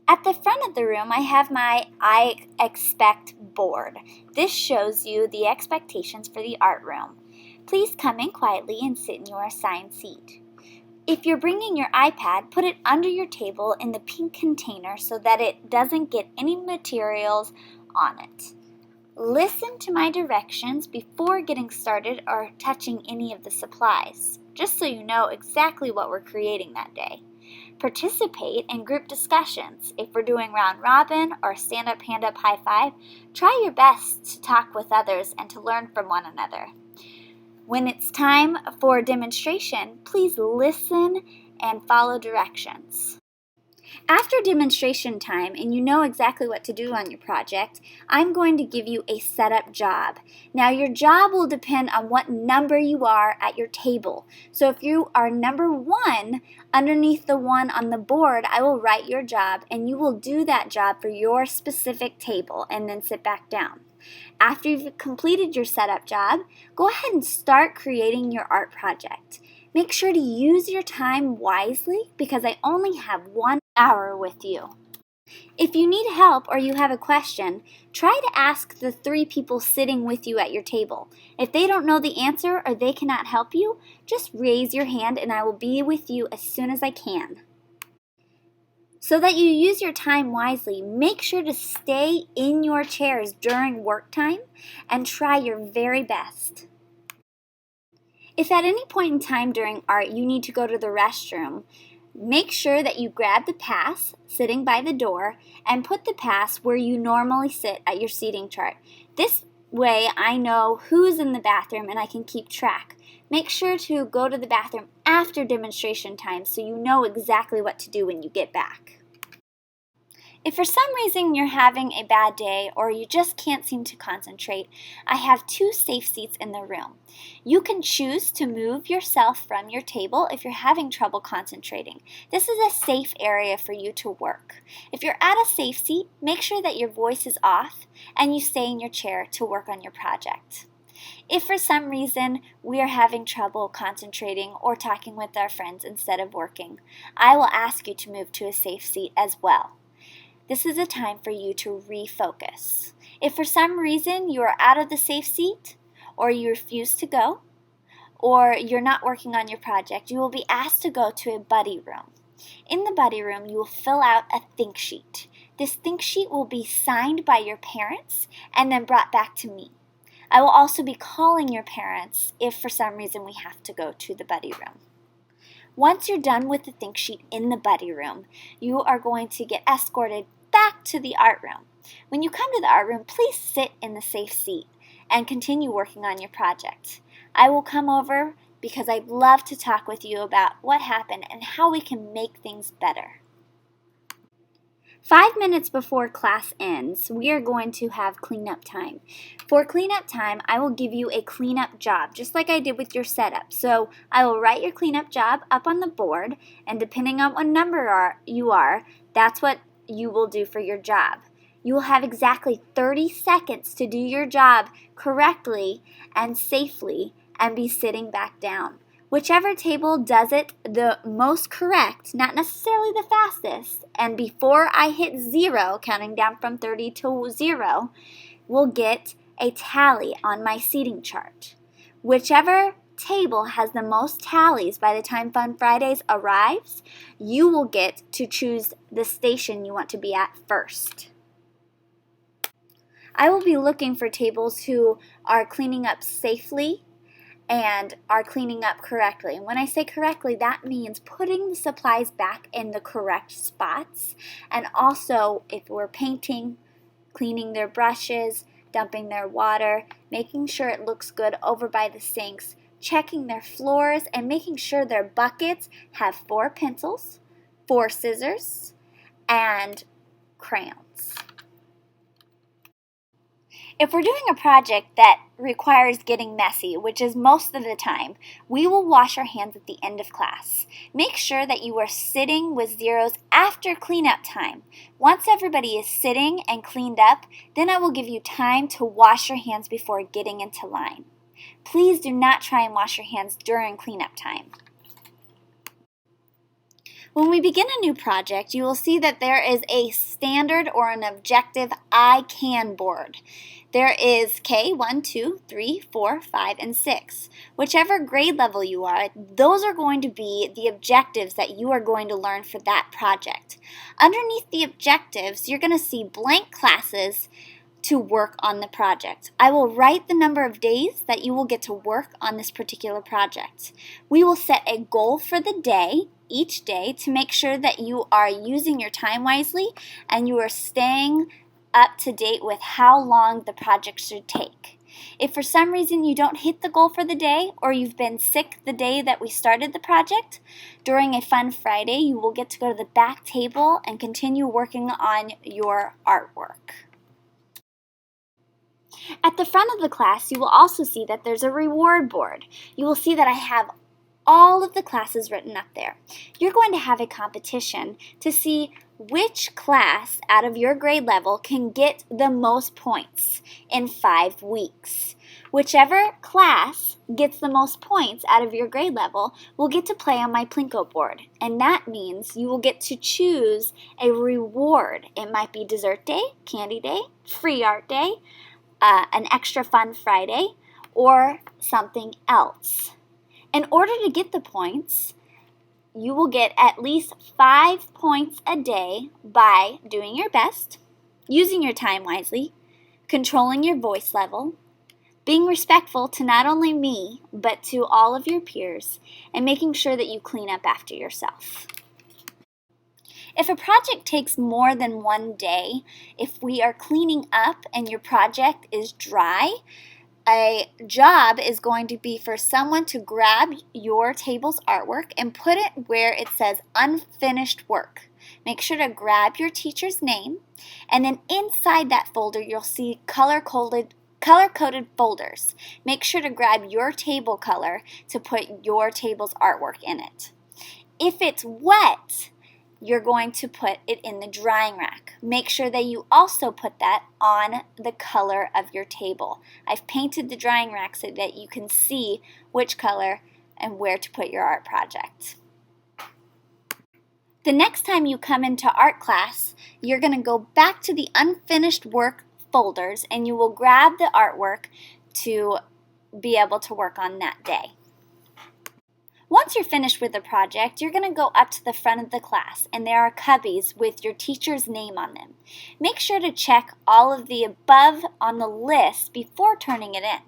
At the front of the room, I have my I Expect board. This shows you the expectations for the art room. Please come in quietly and sit in your assigned seat. If you're bringing your iPad, put it under your table in the pink container so that it doesn't get any materials on it. Listen to my directions before getting started or touching any of the supplies, just so you know exactly what we're creating that day. Participate in group discussions. If we're doing round robin or stand up, hand up, high five, try your best to talk with others and to learn from one another. When it's time for a demonstration, please listen and follow directions. After demonstration time, and you know exactly what to do on your project, I'm going to give you a setup job. Now your job will depend on what number you are at your table. So if you are number 1, underneath the 1 on the board, I will write your job and you will do that job for your specific table and then sit back down. After you've completed your setup job, go ahead and start creating your art project. Make sure to use your time wisely because I only have 1 hour with you. If you need help or you have a question, try to ask the 3 people sitting with you at your table. If they don't know the answer or they cannot help you, just raise your hand and I will be with you as soon as I can. So that you use your time wisely, make sure to stay in your chairs during work time and try your very best. If at any point in time during art you need to go to the restroom, make sure that you grab the pass sitting by the door and put the pass where you normally sit at your seating chart. This way I know who's in the bathroom and I can keep track. Make sure to go to the bathroom after demonstration time so you know exactly what to do when you get back. If for some reason you're having a bad day or you just can't seem to concentrate, I have 2 safe seats in the room. You can choose to move yourself from your table if you're having trouble concentrating. This is a safe area for you to work. If you're at a safe seat, make sure that your voice is off and you stay in your chair to work on your project. If for some reason we are having trouble concentrating or talking with our friends instead of working, I will ask you to move to a safe seat as well. This is a time for you to refocus. If for some reason you are out of the safe seat, or you refuse to go, or you're not working on your project, you will be asked to go to a buddy room. In the buddy room, you will fill out a think sheet. This think sheet will be signed by your parents and then brought back to me. I will also be calling your parents if for some reason we have to go to the buddy room. Once you're done with the think sheet in the buddy room, you are going to get escorted back to the art room. When you come to the art room, please sit in the safe seat and continue working on your project. I will come over because I'd love to talk with you about what happened and how we can make things better. 5 minutes before class ends, we are going to have cleanup time. For cleanup time, I will give you a cleanup job, just like I did with your setup. So I will write your cleanup job up on the board, and depending on what number you are, that's what you will do for your job. You will have exactly 30 seconds to do your job correctly and safely and be sitting back down. Whichever table does it the most correct, not necessarily the fastest, and before I hit 0, counting down from 30 to 0, will get a tally on my seating chart. Whichever table has the most tallies by the time Fun Fridays arrives, you will get to choose the station you want to be at first. I will be looking for tables who are cleaning up safely and are cleaning up correctly. And when I say correctly, that means putting the supplies back in the correct spots. And also, if we're painting, cleaning their brushes, dumping their water, making sure it looks good over by the sinks, checking their floors, and making sure their buckets have 4 pencils, 4 scissors, and crayons. If we're doing a project that requires getting messy, which is most of the time, we will wash our hands at the end of class. Make sure that you are sitting with zeros after cleanup time. Once everybody is sitting and cleaned up, then I will give you time to wash your hands before getting into line. Please do not try and wash your hands during cleanup time. When we begin a new project, you will see that there is a standard or an objective I can board. There is K, 1, 2, 3, 4, 5, and 6. Whichever grade level you are, those are going to be the objectives that you are going to learn for that project. Underneath the objectives, you're going to see blank classes to work on the project. I will write the number of days that you will get to work on this particular project. We will set a goal for the day, each day, to make sure that you are using your time wisely and you are staying up to date with how long the project should take. If for some reason you don't hit the goal for the day, or you've been sick the day that we started the project, during a Fun Friday you will get to go to the back table and continue working on your artwork. At the front of the class, you will also see that there's a reward board. You will see that I have all of the classes written up there. You're going to have a competition to see which class out of your grade level can get the most points in 5 weeks. Whichever class gets the most points out of your grade level will get to play on my Plinko board. And that means you will get to choose a reward. It might be dessert day, candy day, free art day, an extra Fun Friday, or something else. In order to get the points, you will get at least 5 points a day by doing your best, using your time wisely, controlling your voice level, being respectful to not only me, but to all of your peers, and making sure that you clean up after yourself. If a project takes more than 1 day, if we are cleaning up and your project is dry, a job is going to be for someone to grab your table's artwork and put it where it says unfinished work. Make sure to grab your teacher's name, and then inside that folder you'll see color-coded folders. Make sure to grab your table color to put your table's artwork in it. If it's wet, you're going to put it in the drying rack. Make sure that you also put that on the color of your table. I've painted the drying rack so that you can see which color and where to put your art project. The next time you come into art class, you're going to go back to the unfinished work folders and you will grab the artwork to be able to work on that day. Once you're finished with the project, you're going to go up to the front of the class, and there are cubbies with your teacher's name on them. Make sure to check all of the above on the list before turning it in.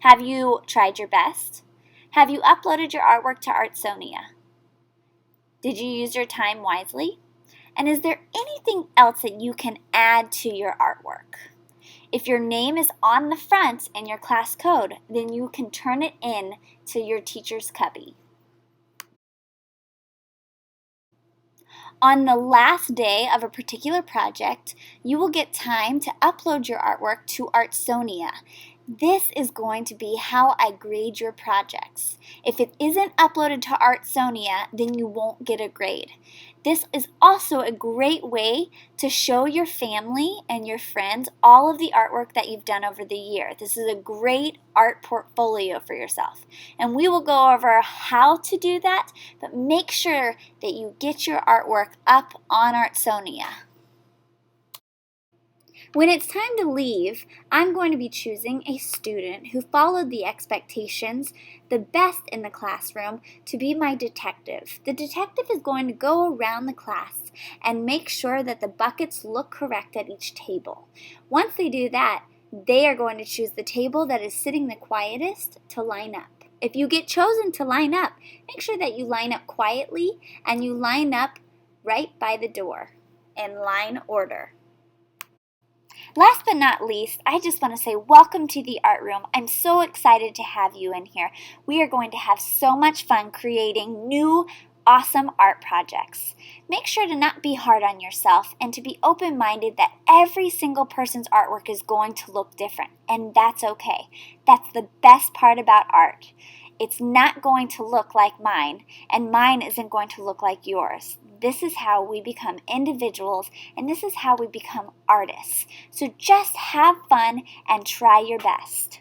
Have you tried your best? Have you uploaded your artwork to Artsonia? Did you use your time wisely? And is there anything else that you can add to your artwork? If your name is on the front in your class code, then you can turn it in to your teacher's cubby. On the last day of a particular project, you will get time to upload your artwork to Artsonia. This is going to be how I grade your projects. If it isn't uploaded to Artsonia, then you won't get a grade. This is also a great way to show your family and your friends all of the artwork that you've done over the year. This is a great art portfolio for yourself. And we will go over how to do that, but make sure that you get your artwork up on Artsonia. When it's time to leave, I'm going to be choosing a student who followed the expectations, the best in the classroom, to be my detective. The detective is going to go around the class and make sure that the buckets look correct at each table. Once they do that, they are going to choose the table that is sitting the quietest to line up. If you get chosen to line up, make sure that you line up quietly and you line up right by the door in line order. Last but not least, I just want to say welcome to the art room. I'm so excited to have you in here. We are going to have so much fun creating new, awesome art projects. Make sure to not be hard on yourself and to be open-minded that every single person's artwork is going to look different, and that's okay. That's the best part about art. It's not going to look like mine, and mine isn't going to look like yours. This is how we become individuals, and this is how we become artists. So just have fun and try your best.